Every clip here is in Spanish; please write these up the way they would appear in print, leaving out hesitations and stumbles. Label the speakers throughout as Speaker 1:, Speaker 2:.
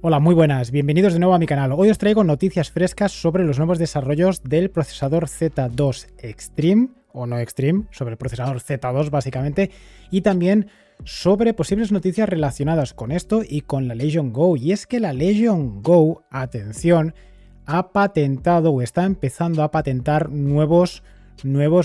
Speaker 1: Hola, muy buenas, bienvenidos de nuevo a mi canal. Hoy os traigo noticias frescas sobre los nuevos desarrollos del procesador Z2 Extreme, o no Extreme, sobre el procesador Z2 básicamente, y también sobre posibles noticias relacionadas con esto y con la Legion Go. Y es que la Legion Go, atención, ha patentado o está empezando a patentar nuevos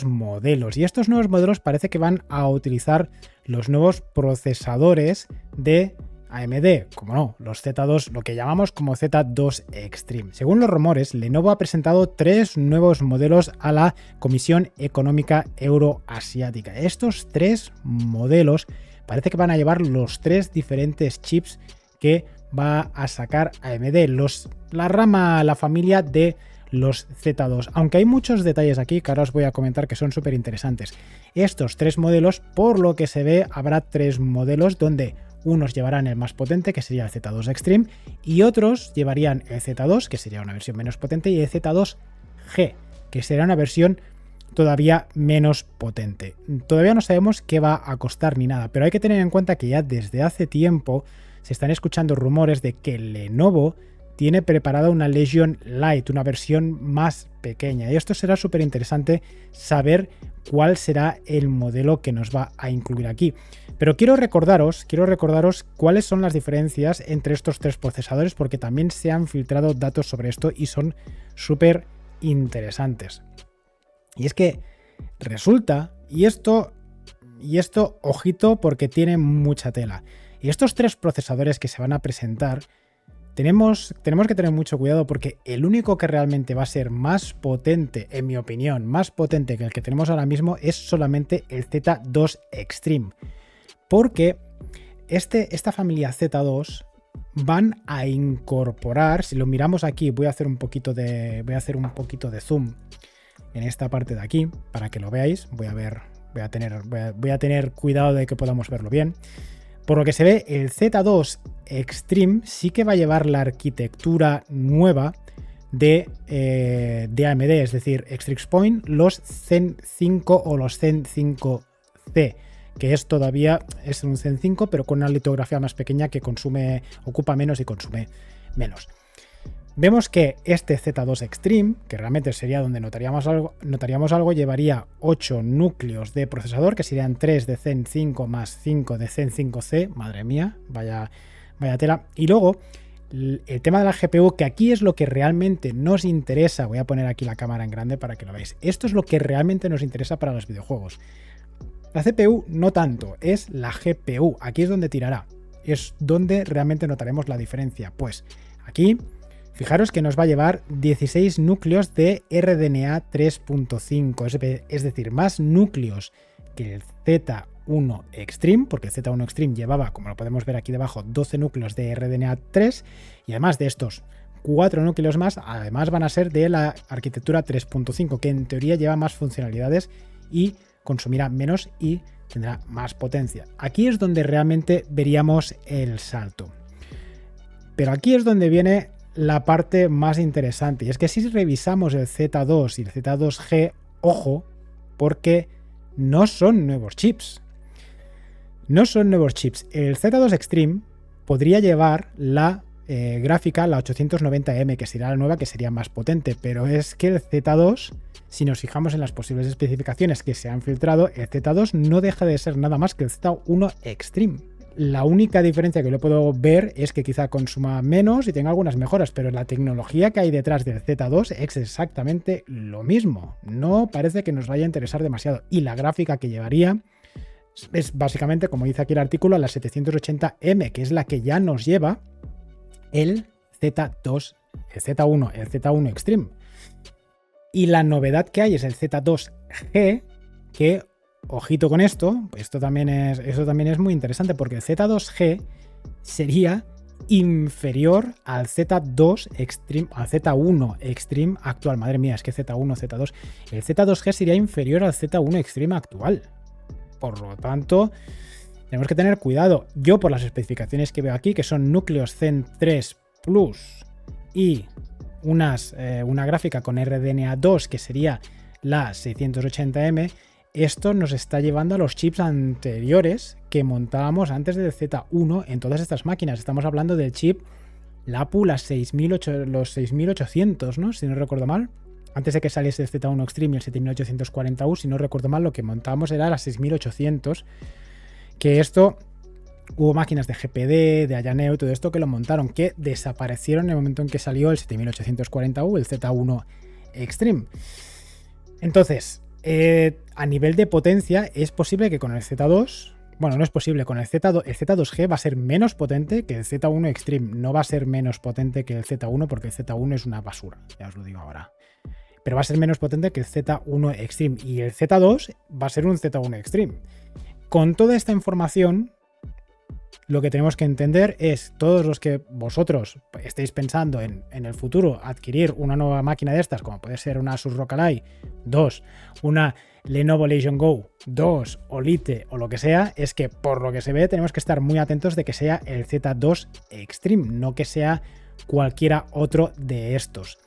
Speaker 1: modelos. Y estos nuevos modelos parece que van a utilizar los nuevos procesadores de AMD, como no, los Z2, lo que llamamos como Z2 Extreme. Según los rumores, Lenovo ha presentado 3 nuevos modelos a la Comisión Económica Euroasiática. Estos 3 modelos parece que van a llevar los 3 diferentes chips que va a sacar AMD, la familia de los Z2, aunque hay muchos detalles aquí que ahora os voy a comentar que son súper interesantes. Estos 3 modelos, por lo que se ve, habrá 3 modelos donde unos llevarán el más potente, que sería el Z2 Extreme, y otros llevarían el Z2, que sería una versión menos potente, y el Z2G, que será una versión todavía menos potente. Todavía no sabemos qué va a costar ni nada, pero hay que tener en cuenta que ya desde hace tiempo se están escuchando rumores de que Lenovo tiene preparada una Legion Lite, una versión más pequeña. Y esto será súper interesante saber cuál será el modelo que nos va a incluir aquí. Pero quiero recordaros cuáles son las diferencias entre estos 3 procesadores, porque también se han filtrado datos sobre esto y son súper interesantes. Y es que resulta, y esto, ojito, porque tiene mucha tela. Y estos 3 procesadores que se van a presentar, tenemos que tener mucho cuidado, porque el único que realmente va a ser más potente, en mi opinión, más potente que el que tenemos ahora mismo, es solamente el Z2 Extreme. Porque esta familia Z2 van a incorporar, si lo miramos aquí, voy a hacer un poquito de zoom en esta parte de aquí para que lo veáis. Voy a tener cuidado de que podamos verlo bien. Por lo que se ve, el Z2 Extreme sí que va a llevar la arquitectura nueva de AMD, es decir, Extreme Point, los Zen 5 o los Zen 5C, que todavía es un Zen 5, pero con una litografía más pequeña que ocupa menos y consume menos. Vemos que este Z2 Extreme, que realmente sería donde notaríamos algo, llevaría 8 núcleos de procesador, que serían 3 de Zen 5 más 5 de Zen 5C. Madre mía, vaya tela. Y luego, el tema de la GPU, que aquí es lo que realmente nos interesa. Voy a poner aquí la cámara en grande para que lo veáis. Esto es lo que realmente nos interesa para los videojuegos. La CPU no tanto, es la GPU. Aquí es donde tirará. Es donde realmente notaremos la diferencia. Pues aquí, fijaros que nos va a llevar 16 núcleos de RDNA 3.5, es decir, más núcleos que el Z1 Extreme, porque el Z1 Extreme llevaba, como lo podemos ver aquí debajo, 12 núcleos de RDNA 3, y además de estos 4 núcleos más, además van a ser de la arquitectura 3.5, que en teoría lleva más funcionalidades y consumirá menos y tendrá más potencia. Aquí es donde realmente veríamos el salto. Pero aquí es donde viene la parte más interesante, y es que si revisamos el Z2 y el Z2G, ojo, porque no son nuevos chips. No son nuevos chips. El Z2 Extreme podría llevar la gráfica, la 890M, que será la nueva, que sería más potente, pero es que el Z2, si nos fijamos en las posibles especificaciones que se han filtrado, el Z2 no deja de ser nada más que el Z1 Extreme. La única diferencia que yo puedo ver es que quizá consuma menos y tenga algunas mejoras, pero la tecnología que hay detrás del Z2 es exactamente lo mismo. No parece que nos vaya a interesar demasiado. Y la gráfica que llevaría es básicamente, como dice aquí el artículo, la 780M, que es la que ya nos lleva el Z2, el Z1 Extreme. Y la novedad que hay es el Z2G, que, ojito con esto, esto también es muy interesante, porque el Z2G sería inferior al Z2 Extreme, al Z1 Extreme actual. Madre mía, es que Z1, Z2. El Z2G sería inferior al Z1 Extreme actual. Por lo tanto, tenemos que tener cuidado. Yo, por las especificaciones que veo aquí, que son núcleos Zen 3 Plus y una gráfica con RDNA 2, que sería la 680M, esto nos está llevando a los chips anteriores que montábamos antes del Z1 en todas estas máquinas. Estamos hablando del chip la APU los 6800, ¿no? Si no recuerdo mal. Antes de que saliese el Z1 Extreme y el 7840U, si no recuerdo mal, lo que montábamos era la 6800. Que esto, hubo máquinas de GPD, de Ayaneo y todo esto que lo montaron, que desaparecieron en el momento en que salió el 7840U, el Z1 Extreme. Entonces, a nivel de potencia, es posible que con el Z2... Bueno, no es posible, con el Z2G va a ser menos potente que el Z1 Extreme. No va a ser menos potente que el Z1 porque el Z1 es una basura, ya os lo digo ahora. Pero va a ser menos potente que el Z1 Extreme. Y el Z2 va a ser un Z1 Extreme. Con toda esta información, lo que tenemos que entender es, todos los que vosotros estéis pensando en el futuro adquirir una nueva máquina de estas, como puede ser una Asus ROG Ally 2, una Lenovo Legion Go 2 o Lite o lo que sea, es que por lo que se ve tenemos que estar muy atentos de que sea el Z2 Extreme, no que sea cualquiera otro de estos.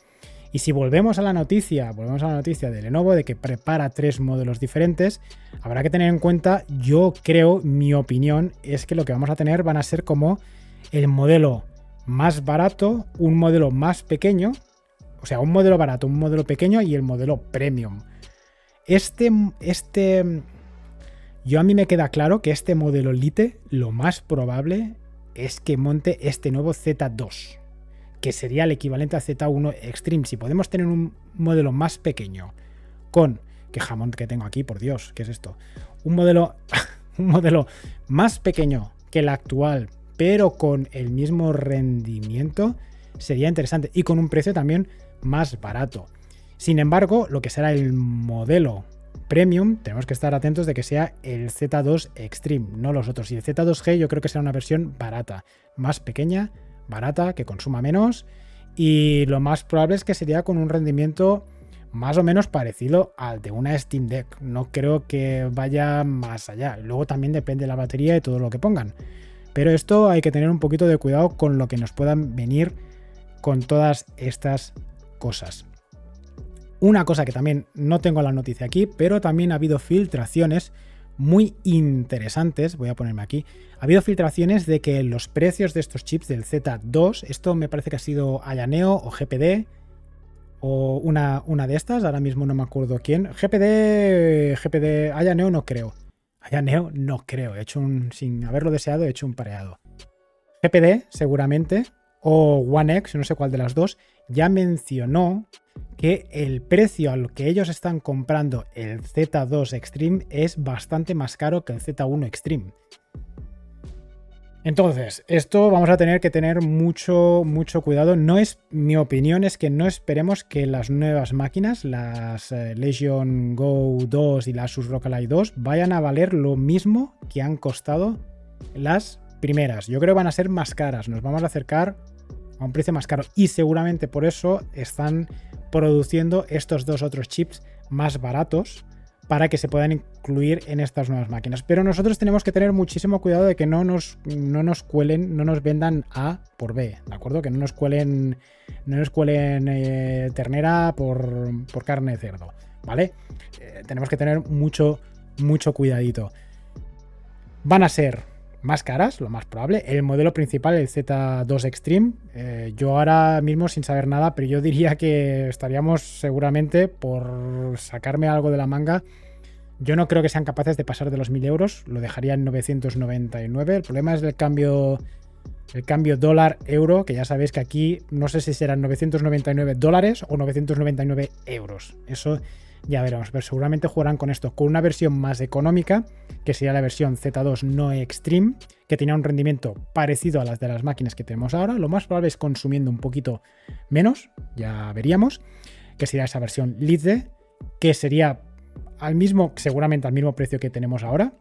Speaker 1: Y si volvemos a la noticia de Lenovo de que prepara 3 modelos diferentes, habrá que tener en cuenta, yo creo, mi opinión es que lo que vamos a tener van a ser como el modelo más barato, un modelo más pequeño, o sea, un modelo barato, un modelo pequeño y el modelo premium. Yo a mí me queda claro que este modelo Lite, lo más probable es que monte este nuevo Z2. Que sería el equivalente a Z1 Extreme. Si podemos tener un modelo más pequeño con... ¿Qué jamón que tengo aquí? Por Dios, ¿qué es esto? Un modelo más pequeño que el actual, pero con el mismo rendimiento, sería interesante. Y con un precio también más barato. Sin embargo, lo que será el modelo Premium, tenemos que estar atentos de que sea el Z2 Extreme, no los otros. Y el Z2G yo creo que será una versión barata, más pequeña, barata, que consuma menos, y lo más probable es que sería con un rendimiento más o menos parecido al de una Steam Deck. No creo que vaya más allá. Luego también depende de la batería y todo lo que pongan. Pero esto hay que tener un poquito de cuidado con lo que nos puedan venir con todas estas cosas. Una cosa que también no tengo la noticia aquí, pero también ha habido filtraciones muy interesantes, voy a ponerme aquí, ha habido filtraciones de que los precios de estos chips del Z2, esto me parece que ha sido Ayaneo o GPD, o una de estas, ahora mismo no me acuerdo quién, GPD, Ayaneo no creo, he hecho sin haberlo deseado, he hecho un pareado. GPD seguramente, o One X, no sé cuál de las dos, ya mencionó que el precio al que ellos están comprando el Z2 Extreme es bastante más caro que el Z1 Extreme. Entonces, esto vamos a tener que tener mucho cuidado. No es, mi opinión es que no esperemos que las nuevas máquinas, las Legion Go 2 y la Asus ROG Ally 2, vayan a valer lo mismo que han costado las primeras. Yo creo que van a ser más caras, nos vamos a acercar a un precio más caro y seguramente por eso están produciendo estos dos otros chips más baratos para que se puedan incluir en estas nuevas máquinas. Pero nosotros tenemos que tener muchísimo cuidado de que no nos cuelen, no nos vendan A por B, ¿de acuerdo? Que no nos cuelen ternera por carne de cerdo, ¿vale? Tenemos que tener mucho cuidadito. Van a ser más caras, lo más probable. El modelo principal, el Z2 Extreme, yo ahora mismo sin saber nada, pero yo diría que estaríamos seguramente, por sacarme algo de la manga, yo no creo que sean capaces de pasar de los 1.000 euros, lo dejaría en 999. El problema es el cambio dólar-euro, que ya sabéis que aquí no sé si serán 999 dólares o 999 euros. Eso ya veremos, pero seguramente jugarán con esto, con una versión más económica, que sería la versión Z2 No Extreme, que tenía un rendimiento parecido a las de las máquinas que tenemos ahora. Lo más probable es consumiendo un poquito menos, ya veríamos, que sería esa versión Lite, que sería seguramente al mismo precio que tenemos ahora.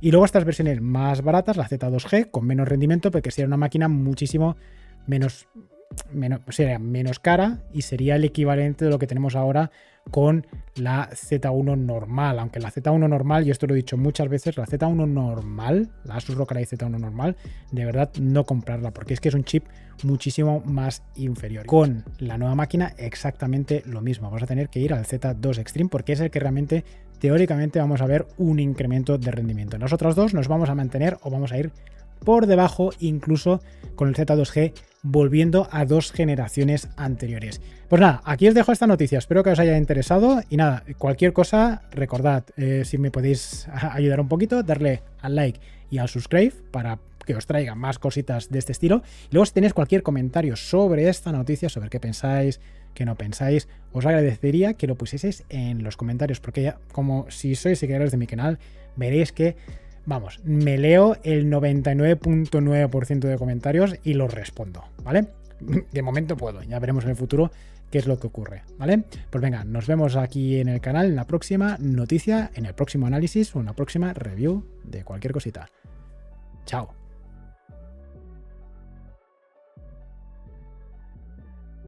Speaker 1: Y luego estas versiones más baratas, la Z2G, con menos rendimiento, porque sería una máquina muchísimo sería menos cara y sería el equivalente de lo que tenemos ahora con la Z1 normal, aunque la Z1 normal, y esto lo he dicho muchas veces, la Z1 normal, la Asus ROG Ally Z1 normal, de verdad no comprarla, porque es que es un chip muchísimo más inferior. Con la nueva máquina exactamente lo mismo, vamos a tener que ir al Z2 Extreme porque es el que realmente teóricamente vamos a ver un incremento de rendimiento. En los otros dos nos vamos a mantener o vamos a ir por debajo incluso con el Z2G volviendo a 2 generaciones anteriores. Pues nada, aquí os dejo esta noticia, espero que os haya interesado y nada, cualquier cosa, recordad, si me podéis ayudar un poquito, darle al like y al subscribe para que os traiga más cositas de este estilo. Y luego si tenéis cualquier comentario sobre esta noticia, sobre qué pensáis, qué no pensáis, os agradecería que lo pusieseis en los comentarios, porque ya, como si sois seguidores de mi canal, veréis que vamos, me leo el 99.9% de comentarios y los respondo, ¿vale? De momento puedo, ya veremos en el futuro qué es lo que ocurre, ¿vale? Pues venga, nos vemos aquí en el canal en la próxima noticia, en el próximo análisis o en la próxima review de cualquier cosita. Chao.